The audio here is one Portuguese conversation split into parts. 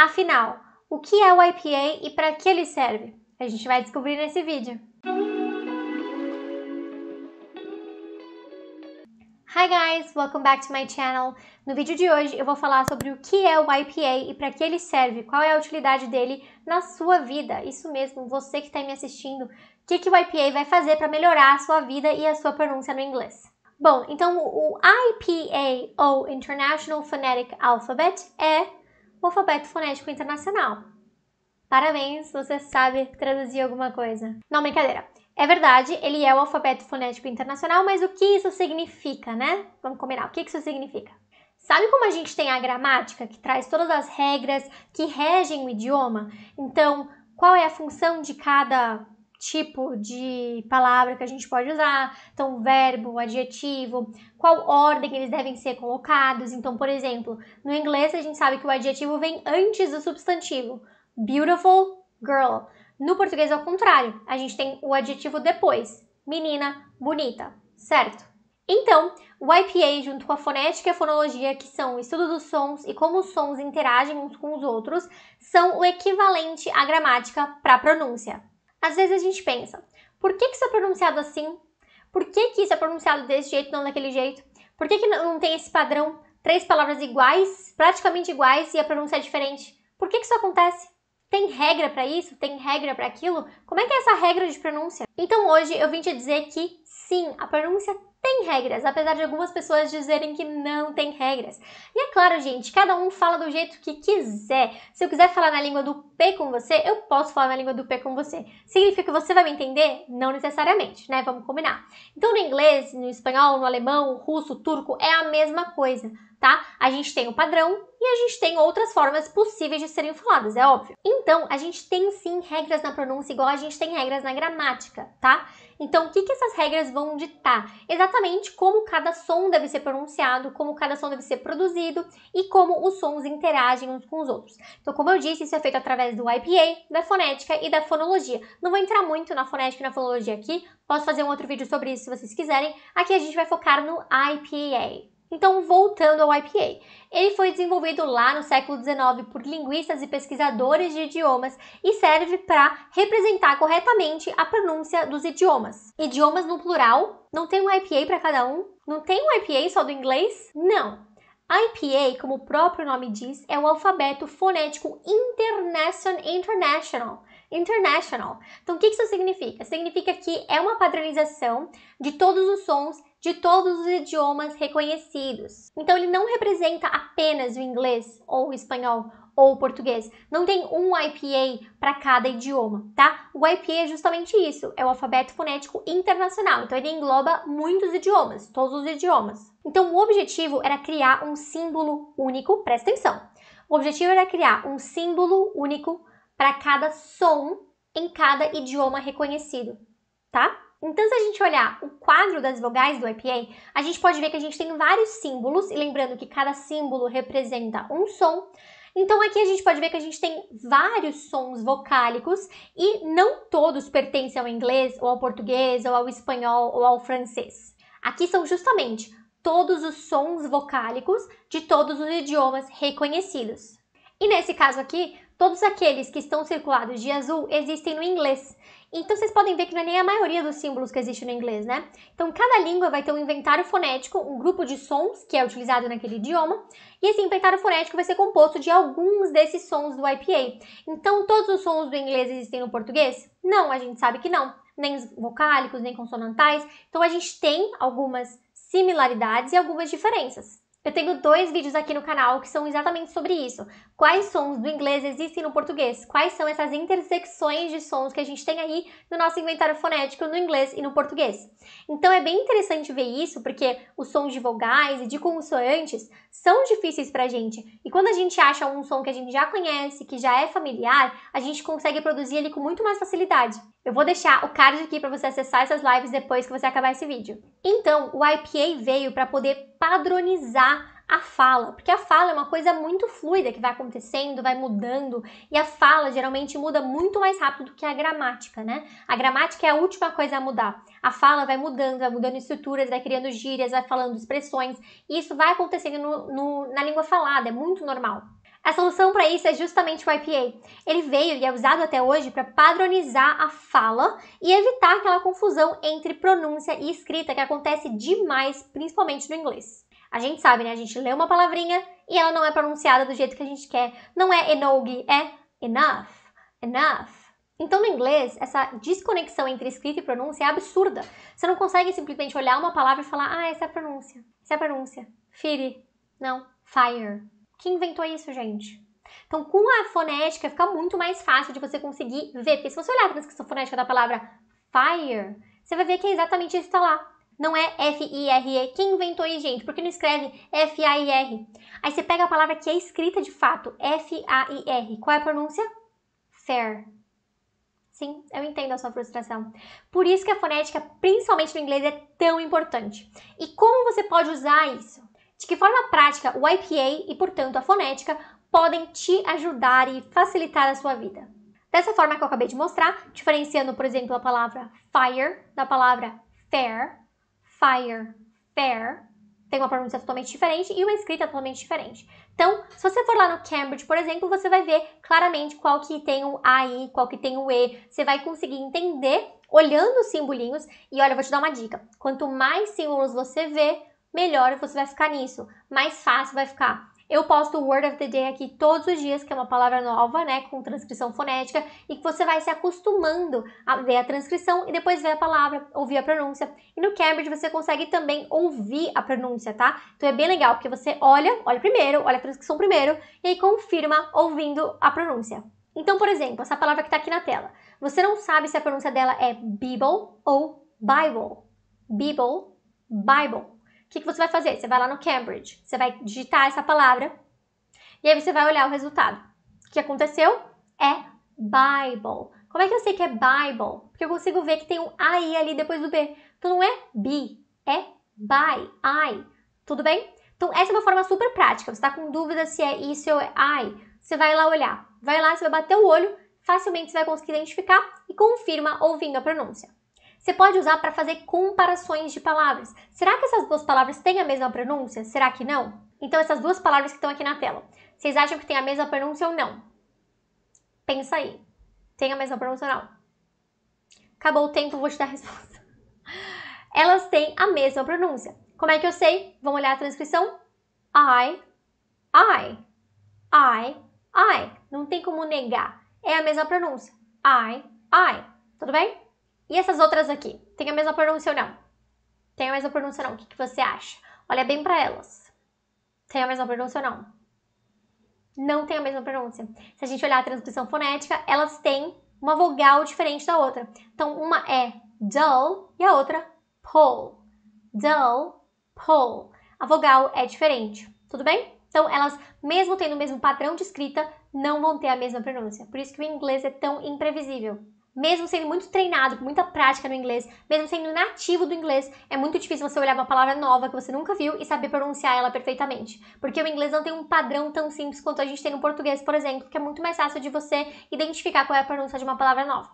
Afinal, o que é o IPA e para que ele serve? A gente vai descobrir nesse vídeo. Hi guys, welcome back to my channel. No vídeo de hoje eu vou falar sobre o que é o IPA e para que ele serve, qual é a utilidade dele na sua vida. Isso mesmo, você que está me assistindo, o que o IPA vai fazer para melhorar a sua vida e a sua pronúncia no inglês. Bom, então o IPA, ou International Phonetic Alphabet, é o alfabeto fonético internacional. Parabéns, você sabe traduzir alguma coisa. Não, brincadeira. É verdade, ele é o alfabeto fonético internacional, mas o que isso significa, né? Vamos combinar, o que isso significa? Sabe como a gente tem a gramática, que traz todas as regras que regem o idioma? Então, qual é a função de cada tipo de palavra que a gente pode usar? Então, verbo, adjetivo, qual ordem eles devem ser colocados? Então, por exemplo, no inglês a gente sabe que o adjetivo vem antes do substantivo. Beautiful girl. No português é o contrário, a gente tem o adjetivo depois, menina bonita, certo? Então, o IPA junto com a fonética e a fonologia, que são o estudo dos sons e como os sons interagem uns com os outros, são o equivalente à gramática para a pronúncia. Às vezes a gente pensa, por que isso é pronunciado assim? Por que isso é pronunciado desse jeito, não daquele jeito? Por que não tem esse padrão, 3 palavras iguais, praticamente iguais, e a pronúncia é diferente? Por que isso acontece? Tem regra para isso? Tem regra para aquilo? Como é que é essa regra de pronúncia? Então hoje eu vim te dizer que sim, a pronúncia tem regras, apesar de algumas pessoas dizerem que não tem regras. E é claro, gente, cada um fala do jeito que quiser. Se eu quiser falar na língua do P com você, eu posso falar na língua do P com você. Significa que você vai me entender? Não necessariamente, né? Vamos combinar. Então no inglês, no espanhol, no alemão, russo, turco, é a mesma coisa, tá? A gente tem o padrão e a gente tem outras formas possíveis de serem faladas, é óbvio. Então, a gente tem sim regras na pronúncia, igual a gente tem regras na gramática, tá? Então, o que essas regras vão ditar? Exatamente como cada som deve ser pronunciado, como cada som deve ser produzido e como os sons interagem uns com os outros. Então, como eu disse, isso é feito através do IPA, da fonética e da fonologia. Não vou entrar muito na fonética e na fonologia aqui, posso fazer um outro vídeo sobre isso se vocês quiserem. Aqui a gente vai focar no IPA. Então, voltando ao IPA, ele foi desenvolvido lá no século XIX por linguistas e pesquisadores de idiomas e serve para representar corretamente a pronúncia dos idiomas. Idiomas no plural, não tem um IPA para cada um? Não tem um IPA só do inglês? Não. IPA, como o próprio nome diz, é o alfabeto fonético international. Então, o que isso significa? Significa que é uma padronização de todos os sons de todos os idiomas reconhecidos. Então, ele não representa apenas o inglês, ou o espanhol, ou o português. Não tem um IPA para cada idioma, tá? O IPA é justamente isso, é o alfabeto fonético internacional. Então, ele engloba muitos idiomas, todos os idiomas. Então, o objetivo era criar um símbolo único, presta atenção. O objetivo era criar um símbolo único para cada som em cada idioma reconhecido, tá? Então, se a gente olhar o quadro das vogais do IPA, a gente pode ver que a gente tem vários símbolos, e lembrando que cada símbolo representa um som. Então, aqui a gente pode ver que a gente tem vários sons vocálicos e não todos pertencem ao inglês, ou ao português, ou ao espanhol, ou ao francês. Aqui são justamente todos os sons vocálicos de todos os idiomas reconhecidos. E nesse caso aqui, todos aqueles que estão circulados de azul existem no inglês. Então, vocês podem ver que não é nem a maioria dos símbolos que existe no inglês, né? Então, cada língua vai ter um inventário fonético, um grupo de sons que é utilizado naquele idioma, e esse inventário fonético vai ser composto de alguns desses sons do IPA. Então, todos os sons do inglês existem no português? Não, a gente sabe que não. Nem vocálicos, nem consonantais. Então, a gente tem algumas similaridades e algumas diferenças. Eu tenho 2 vídeos aqui no canal que são exatamente sobre isso. Quais sons do inglês existem no português? Quais são essas intersecções de sons que a gente tem aí no nosso inventário fonético no inglês e no português? Então é bem interessante ver isso, porque os sons de vogais e de consoantes são difíceis pra gente. E quando a gente acha um som que a gente já conhece, que já é familiar, a gente consegue produzir ele com muito mais facilidade. Eu vou deixar o card aqui para você acessar essas lives depois que você acabar esse vídeo. Então, o IPA veio para poder padronizar a fala, porque a fala é uma coisa muito fluida que vai acontecendo, vai mudando, e a fala geralmente muda muito mais rápido do que a gramática, né? A gramática é a última coisa a mudar. A fala vai mudando estruturas, vai criando gírias, vai falando expressões, e isso vai acontecendo na língua falada, é muito normal. A solução para isso é justamente o IPA. Ele veio e é usado até hoje para padronizar a fala e evitar aquela confusão entre pronúncia e escrita que acontece demais, principalmente no inglês. A gente sabe, né? A gente lê uma palavrinha e ela não é pronunciada do jeito que a gente quer. Não é enough, é enough, enough. Então, no inglês, essa desconexão entre escrita e pronúncia é absurda. Você não consegue simplesmente olhar uma palavra e falar, essa é a pronúncia, essa é a pronúncia. Fire, não, fire. Quem inventou isso, gente? Então, com a fonética, fica muito mais fácil de você conseguir ver. Porque se você olhar a transcrição fonética da palavra fire, você vai ver que é exatamente isso que está lá. Não é F-I-R-E. Quem inventou isso, gente? Por que não escreve F-A-I-R? Aí você pega a palavra que é escrita de fato, F-A-I-R. Qual é a pronúncia? Fair. Sim, eu entendo a sua frustração. Por isso que a fonética, principalmente no inglês, é tão importante. E como você pode usar isso? De que forma prática o IPA e, portanto, a fonética podem te ajudar e facilitar a sua vida? Dessa forma que eu acabei de mostrar, diferenciando, por exemplo, a palavra fire da palavra fair. Fire, fair, tem uma pronúncia totalmente diferente e uma escrita totalmente diferente. Então, se você for lá no Cambridge, por exemplo, você vai ver claramente qual que tem o AI, qual que tem o E. Você vai conseguir entender olhando os simbolinhos. E olha, eu vou te dar uma dica. Quanto mais símbolos você vê, melhor você vai ficar nisso. Mais fácil vai ficar. Eu posto o Word of the Day aqui todos os dias, que é uma palavra nova, né, com transcrição fonética, e que você vai se acostumando a ver a transcrição e depois ver a palavra, ouvir a pronúncia. E no Cambridge você consegue também ouvir a pronúncia, tá? Então é bem legal, porque você olha primeiro, olha a transcrição primeiro, e aí confirma ouvindo a pronúncia. Então, por exemplo, essa palavra que está aqui na tela, você não sabe se a pronúncia dela é Bible ou Bible. Bible, Bible. O que você vai fazer? Você vai lá no Cambridge, você vai digitar essa palavra e aí você vai olhar o resultado. O que aconteceu? É Bible. Como é que eu sei que é Bible? Porque eu consigo ver que tem um AI ali depois do B. Então não é B, é by, I. Tudo bem? Então essa é uma forma super prática. Você está com dúvida se é isso ou é I, você vai lá olhar. Vai lá, você vai bater o olho, facilmente você vai conseguir identificar e confirma ouvindo a pronúncia. Você pode usar para fazer comparações de palavras. Será que essas duas palavras têm a mesma pronúncia? Será que não? Então, essas duas palavras que estão aqui na tela, vocês acham que tem a mesma pronúncia ou não? Pensa aí. Tem a mesma pronúncia ou não? Acabou o tempo, vou te dar a resposta. Elas têm a mesma pronúncia. Como é que eu sei? Vamos olhar a transcrição? I. Não tem como negar. É a mesma pronúncia. I. Tudo bem? E essas outras aqui? Tem a mesma pronúncia ou não? Tem a mesma pronúncia ou não? O que você acha? Olha bem para elas. Tem a mesma pronúncia ou não? Não tem a mesma pronúncia. Se a gente olhar a transcrição fonética, elas têm uma vogal diferente da outra. Então, uma é dull e a outra pull. Dull, pull. A vogal é diferente. Tudo bem? Então, elas, mesmo tendo o mesmo padrão de escrita, não vão ter a mesma pronúncia. Por isso que o inglês é tão imprevisível. Mesmo sendo muito treinado, com muita prática no inglês, mesmo sendo nativo do inglês, é muito difícil você olhar uma palavra nova que você nunca viu e saber pronunciar ela perfeitamente. Porque o inglês não tem um padrão tão simples quanto a gente tem no português, por exemplo, que é muito mais fácil de você identificar qual é a pronúncia de uma palavra nova.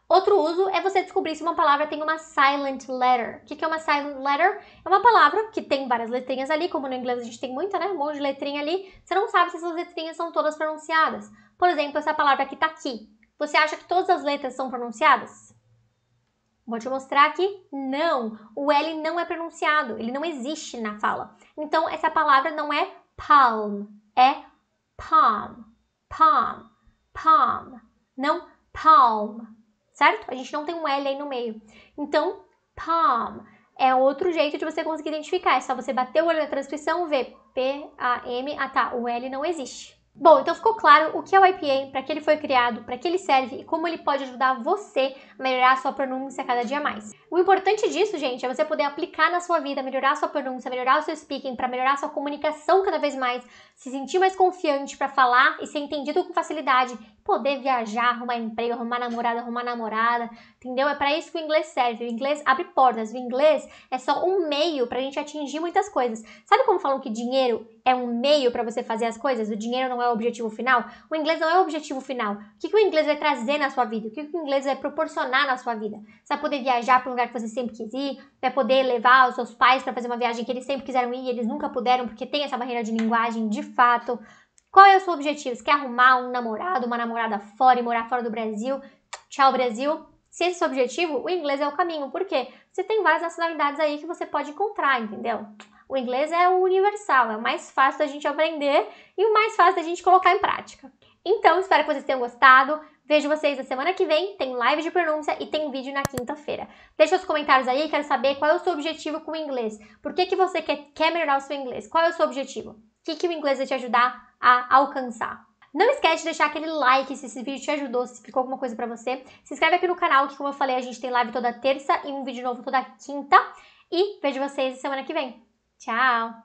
Outro uso é você descobrir se uma palavra tem uma silent letter. O que é uma silent letter? É uma palavra que tem várias letrinhas ali, como no inglês a gente tem muita, né? Um monte de letrinha ali. Você não sabe se essas letrinhas são todas pronunciadas. Por exemplo, essa palavra que tá aqui. Você acha que todas as letras são pronunciadas? Vou te mostrar aqui. Não, o L não é pronunciado, ele não existe na fala. Então, essa palavra não é palm, é palm, palm, palm, não palm, certo? A gente não tem um L aí no meio. Então, palm é outro jeito de você conseguir identificar. É só você bater o olho na transcrição, ver P-A-M, tá, o L não existe. Bom, então ficou claro o que é o IPA, para que ele foi criado, para que ele serve e como ele pode ajudar você a melhorar a sua pronúncia cada dia mais. O importante disso, gente, é você poder aplicar na sua vida, melhorar a sua pronúncia, melhorar o seu speaking, para melhorar a sua comunicação cada vez mais, se sentir mais confiante para falar e ser entendido com facilidade, poder viajar, arrumar emprego, arrumar namorada, entendeu? É para isso que o inglês serve. O inglês abre portas, o inglês é só um meio para a gente atingir muitas coisas. Sabe como falam que dinheiro é um meio para você fazer as coisas? O dinheiro não é o objetivo final? O inglês não é o objetivo final. O que o inglês vai trazer na sua vida? O que o inglês vai proporcionar na sua vida? Você vai poder viajar para um lugar que você sempre quis ir, vai poder levar os seus pais para fazer uma viagem que eles sempre quiseram ir e eles nunca puderam porque tem essa barreira de linguagem de fato. Qual é o seu objetivo? Você quer arrumar um namorado, uma namorada fora e morar fora do Brasil? Tchau, Brasil! Se esse é o seu objetivo, o inglês é o caminho. Por quê? Você tem várias nacionalidades aí que você pode encontrar, entendeu? O inglês é o universal, é o mais fácil da gente aprender e o mais fácil da gente colocar em prática. Então, espero que vocês tenham gostado. Vejo vocês na semana que vem, tem live de pronúncia e tem vídeo na quinta-feira. Deixa os comentários aí, quero saber qual é o seu objetivo com o inglês. Por que você quer melhorar o seu inglês? Qual é o seu objetivo? O que o inglês vai te ajudar a alcançar? Não esquece de deixar aquele like se esse vídeo te ajudou, se explicou alguma coisa pra você. Se inscreve aqui no canal, que como eu falei, a gente tem live toda terça e um vídeo novo toda quinta. E vejo vocês semana que vem. Tchau!